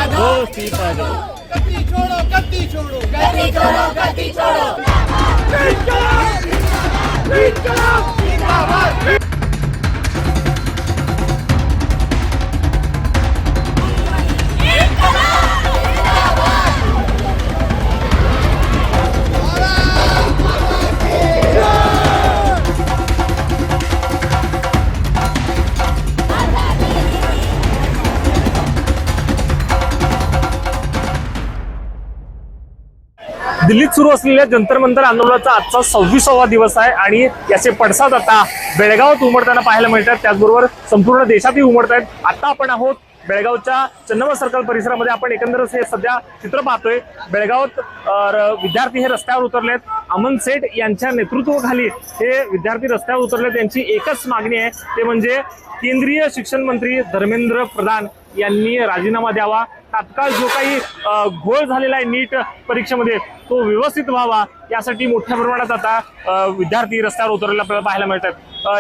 दोस्ती का दो। गद्दी छोड़ो गद्दी छोड़ो गद्दी छोड़ो गद्दी छोड़ो जिंदाबाद। दिल्लीत सुरू असलेल्या जंतर मंतर आंदोलनाचा आजचा 26वा दिवस आहे आणि याचे पडसाद आता बेळगावात उमटताना पाहायला मिळतात। त्याचबरोबर संपूर्ण देशातही उमटत आहेत। आता आपण आहोत बेळगावच्या चन्नम्मा सर्कल परिसरामध्ये। आपण एकंदरच हे सध्या चित्र पाहतोय। बेळगावात विद्यार्थी हे रस्त्यावर उतरलेत। अमन सेठ यांच्या नेतृत्वाखाली हे विद्यार्थी रस्त्यावर उतरलेत। त्यांची एकच मागणी आहे, ते म्हणजे केंद्रीय शिक्षण मंत्री धर्मेंद्र प्रधान यांनी राजीनामा द्यावा। तात्काळ जो काही घोळ झालेला आहे नीट परीक्षेमध्ये तो व्यवस्थित व्हावा, यासाठी मोठ्या प्रमाणात आता विद्यार्थी रस्त्यावर उतरलेले आपल्याला पाहायला मिळतात।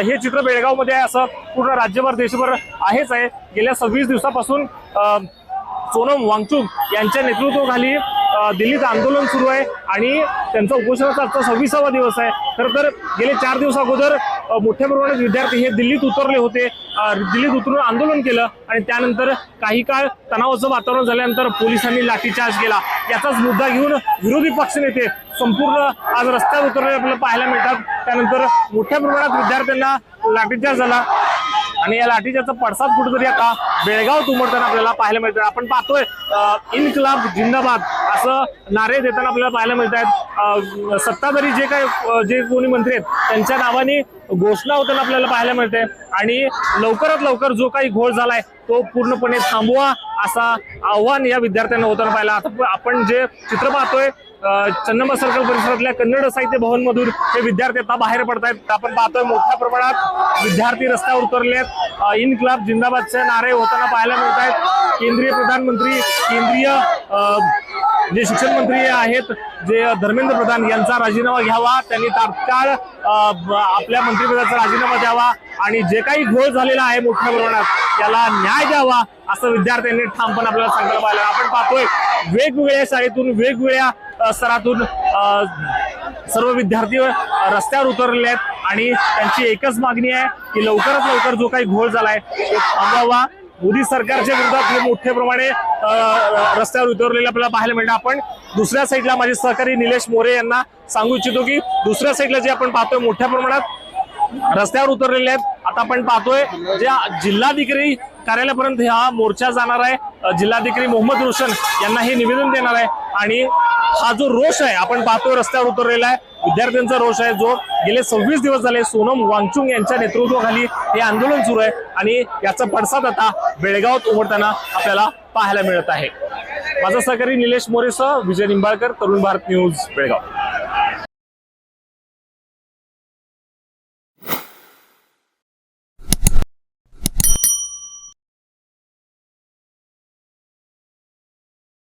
हे चित्र बेळगावमध्ये आहे असं पूर्ण राज्यभर देशभर आहेच आहे। गेल्या 26 दिवसापासून सोनम वांगचुक यांच्या नेतृत्वाखाली दिल्लीत आंदोलन सुरू आहे आणि त्यांचा उपोषणाचा आजचा 26वा दिवस आहे। खरं तर गेले 4 दिवस अगोदर मोठ्या प्रमाणात विद्यार्थी हे दिल्लीत उतरले होते। दिल्लीत उतरून आंदोलन केलं आणि त्यानंतर काही काळ तणावाचं वातावरण झाल्यानंतर पोलिसांनी लाठीचार्ज केला। याचाच मुद्दा घेऊन विरोधी पक्षनेते संपूर्ण आज रस्त्यावर उतरले आपल्याला पाहायला मिळतात। त्यानंतर मोठ्या प्रमाणात विद्यार्थ्यांना लाठीचार्ज झाला आणि या लाठीचार्जचा पडसाद कुठेतरी आता बेळगावात उमटताना आपल्याला पाहायला मिळतात। आपण पाहतोय इन्क्लाब जिंदाबाद असं नारे देताना आपल्याला पाहायला मिळत आहेत। सत्ताधारी जे कोणी मंत्री आहेत त्यांच्या नावाने घोषणा होताना आपल्याला पाहायला मिळते आणि लवकरात लवकर जो काही घोळ झालाय तो पूर्णपणे थांबवा असं आव्हान या विद्यार्थ्यांना होताना पाहिलं। आता आपण जे चित्र पाहतोय चन्नम्मा सर्कल परिसरातल्या कन्नड साहित्य भवन मधून हे विद्यार्थी आता बाहेर पडतायत। आपण पाहतोय मोठ्या प्रमाणात विद्यार्थी रस्त्यावर उतरलेत। इन्क्लाब जिंदाबादचे नारे होताना पाहायला मिळत आहेत। केंद्रीय प्रधानमंत्री केंद्रीय जे शिक्षण मंत्री आहेत जे धर्मेंद्र प्रधान यांचा राजीनामा घ्यावा, त्यांनी तात्काळ आपल्या मंत्रिपदाचा राजीनामा द्यावा आणि जे काही घोळ झालेला आहे मोठ्या प्रमाणात त्याला न्याय द्यावा असं विद्यार्थ्यांनी ठामपणे आपल्याला सांगायला पाहिलं। आपण पाहतोय वेगवेगळ्या शाळेतून वेगवेगळ्या स्तरातून सर्व विद्यार्थी रस्त्यावर उतरलेले आहेत आणि त्यांची एकच मागणी आहे की लवकरात लवकर जो काही घोळ झालाय तो थांबवावा। मोदी सरकारच्या विरोधात हे मोठ्या प्रमाणे रस्त्यावर उतरलेले आपल्याला पाहायला मिळतं। आपण दुसऱ्या साईडला माझे सहकारी निलेश मोरे यांना सांगू इच्छितो की दुसऱ्या साईडला जे आपण पाहतोय मोठ्या प्रमाणात रस्त्यावर उतरलेले आहेत। आता आपण पाहतोय ज्या जिल्हाधिकारी कार्यालयापर्यंत हा मोर्चा जाणार आहे। जिल्हाधिकारी मोहम्मद रोशन यांना हे निवेदन देणार आहे आणि हा जो रोष आहे आपण पाहतोय रस्त्यावर उतरलेला आहे विद्यार्थ्यांचा रोष आहे जो गेले 26 दिवस झाले सोनम वांगचुक यांच्या नेतृत्वाखाली हे आंदोलन सुरू आहे आणि याचा पडसाद आता बेळगावात उमटताना आपल्याला पाहायला मिळत आहे। माझा सहकारी निलेश मोरेसह विजय निंबाळकर, तरुण भारत न्यूज, बेळगाव।